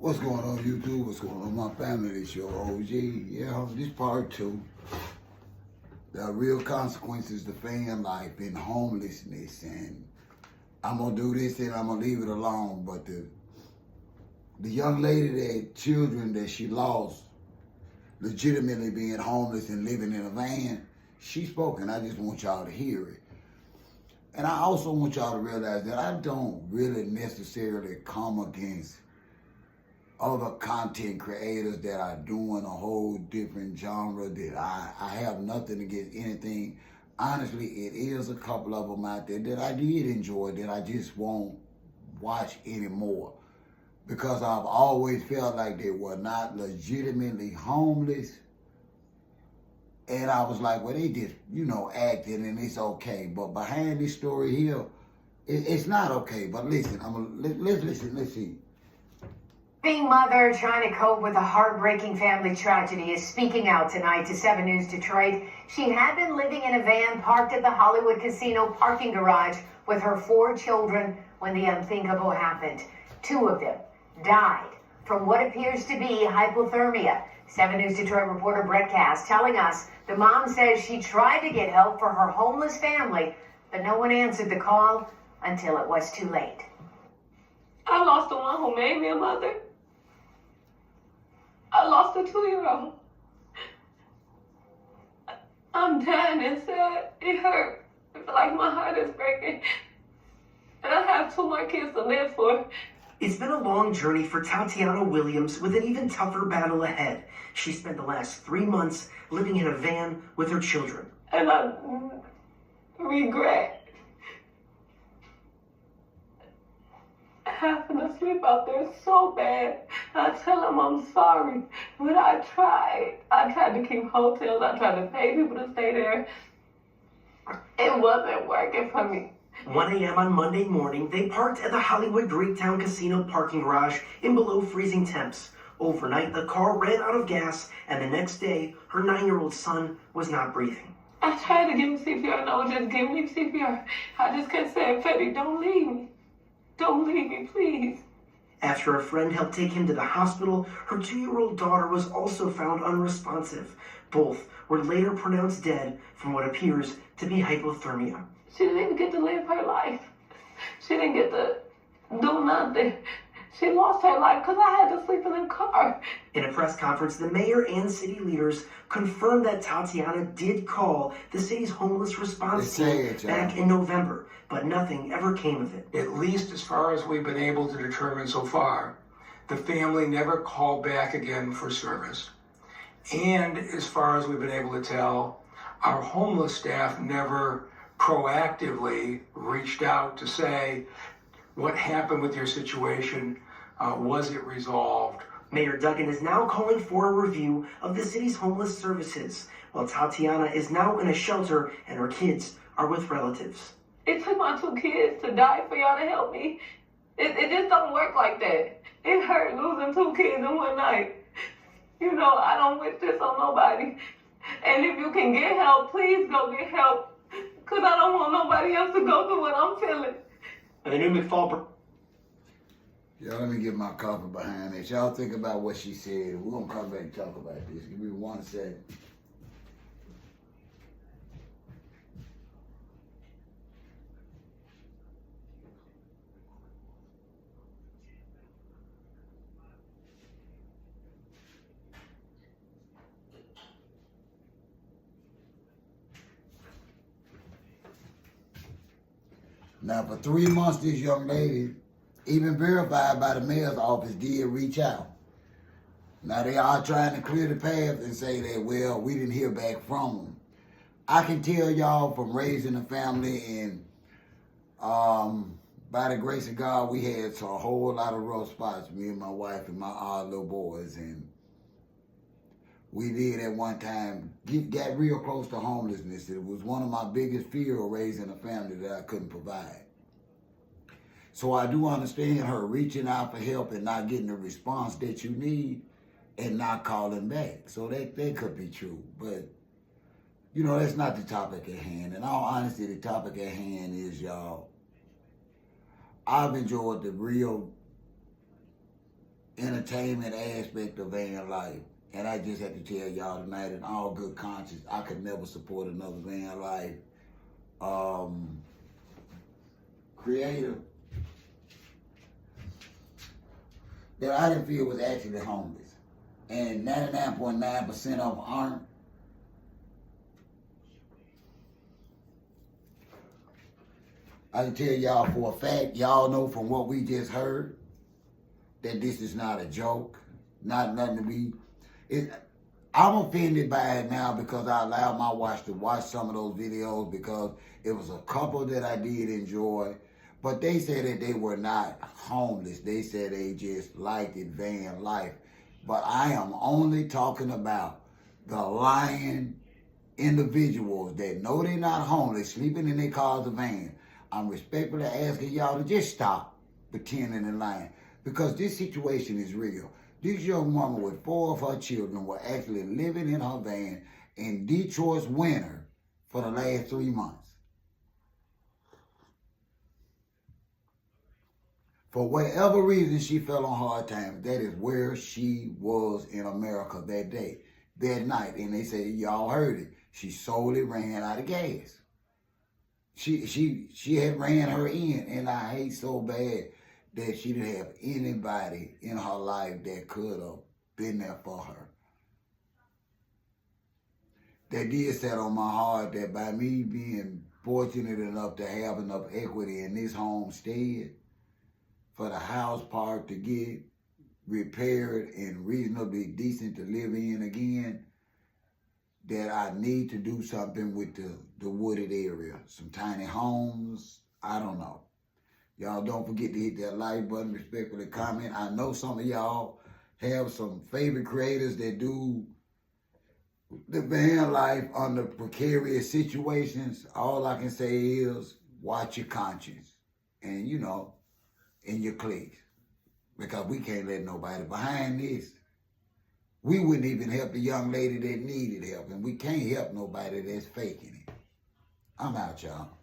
What's going on, YouTube? What's going on, my family? This your OG. Yeah, this part two. The real consequences to fan life and homelessness. And I'm going to do this and I'm going to leave it alone. But the young lady children that she lost, legitimately being homeless and living in a van, she spoke, and I just want y'all to hear it. And I also want y'all to realize that I don't really necessarily come against other content creators that are doing a whole different genre that I have nothing against anything. Honestly, it is a couple of them out there that I did enjoy that I just won't watch anymore because I've always felt like they were not legitimately homeless. And I was like, well, they just, acting and it's okay. But behind this story here, it's not okay. But listen, let's listen, let's see. Being mother trying to cope with a heartbreaking family tragedy is speaking out tonight to 7 News Detroit. She had been living in a van parked at the Hollywood Casino parking garage with her 4 children when the unthinkable happened. 2 of them died from what appears to be hypothermia. 7 News Detroit reporter Brett Cass telling us the mom says she tried to get help for her homeless family, but no one answered the call until it was too late. I lost the one who made me a mother. I lost a 2-year-old. I'm dying inside. It hurt. I feel like my heart is breaking. And I have 2 more kids to live for. It's been a long journey for Tatiana Williams with an even tougher battle ahead. She spent the last 3 months living in a van with her children. And I regret having to sleep out there so bad. I tell them I'm sorry, but I tried. I tried to keep hotels. I tried to pay people to stay there. It wasn't working for me. 1 a.m. on Monday morning, they parked at the Hollywood Greektown Casino parking garage in below freezing temps. Overnight, the car ran out of gas, and the next day, her 9-year-old son was not breathing. I tried to give him CPR. No, just give me CPR. I just kept saying, Fetty, don't leave me. Don't leave me, please. After a friend helped take him to the hospital, her 2-year-old daughter was also found unresponsive. Both were later pronounced dead from what appears to be hypothermia. She didn't even get to live her life. She didn't get to do nothing. She lost her life because I had to sleep in the car. In a press conference, the mayor and city leaders confirmed that Tatiana did call the city's homeless response team back in November, but nothing ever came of it. At least as far as we've been able to determine so far, the family never called back again for service. And as far as we've been able to tell, our homeless staff never proactively reached out to say, what happened with your situation? Was it resolved? Mayor Duggan is now calling for a review of the city's homeless services, while Tatiana is now in a shelter and her kids are with relatives. It took my 2 kids to die for y'all to help me. It just don't work like that. It hurt losing 2 kids in one night. I don't wish this on nobody. And if you can get help, please go get help. Because I don't want nobody else to go through what I'm feeling. And the new McFall... Y'all, let me get my coffee behind this. Y'all think about what she said. We're going to come back and talk about this. Give me 1 second. Now, for 3 months, this young lady, even verified by the mayor's office, did reach out. Now, they are trying to clear the path and say that, well, we didn't hear back from them. I can tell y'all from raising a family and by the grace of God, we had a whole lot of rough spots, me and my wife and my little boys. And we did at one time get real close to homelessness. It was one of my biggest fears of raising a family that I couldn't provide. So I do understand her reaching out for help and not getting the response that you need and not calling back. So that could be true. But, that's not the topic at hand. In all honesty, the topic at hand is, y'all, I've enjoyed the real entertainment aspect of van life. And I just have to tell y'all tonight, in all good conscience, I could never support another van life creator that I didn't feel was actually homeless. And 99.9% of them aren't. I can tell y'all for a fact, y'all know from what we just heard, that this is not a joke, not nothing to be. I'm offended by it now because I allowed my wife to watch some of those videos because it was a couple that I did enjoy, but they said that they were not homeless. They said they just liked it, van life. But I am only talking about the lying individuals that know they're not homeless, sleeping in their cars or van. I'm respectfully asking y'all to just stop pretending and lying because this situation is real. This young woman with 4 of her children were actually living in her van in Detroit's winter for the last 3 months. For whatever reason she fell on hard times, that is where she was in America that day, that night. And they say, y'all heard it, she solely ran out of gas. She had ran her in, and I hate so bad that she didn't have anybody in her life that could have been there for her. That did set on my heart that by me being fortunate enough to have enough equity in this homestead for the house part to get repaired and reasonably decent to live in again, that I need to do something with the wooded area. Some tiny homes, I don't know. Y'all don't forget to hit that like button, respectfully comment. I know some of y'all have some favorite creators that do the van life under precarious situations. All I can say is watch your conscience and, you know, in your cliques. Because we can't let nobody behind this. We wouldn't even help the young lady that needed help, and we can't help nobody that's faking it. I'm out, y'all.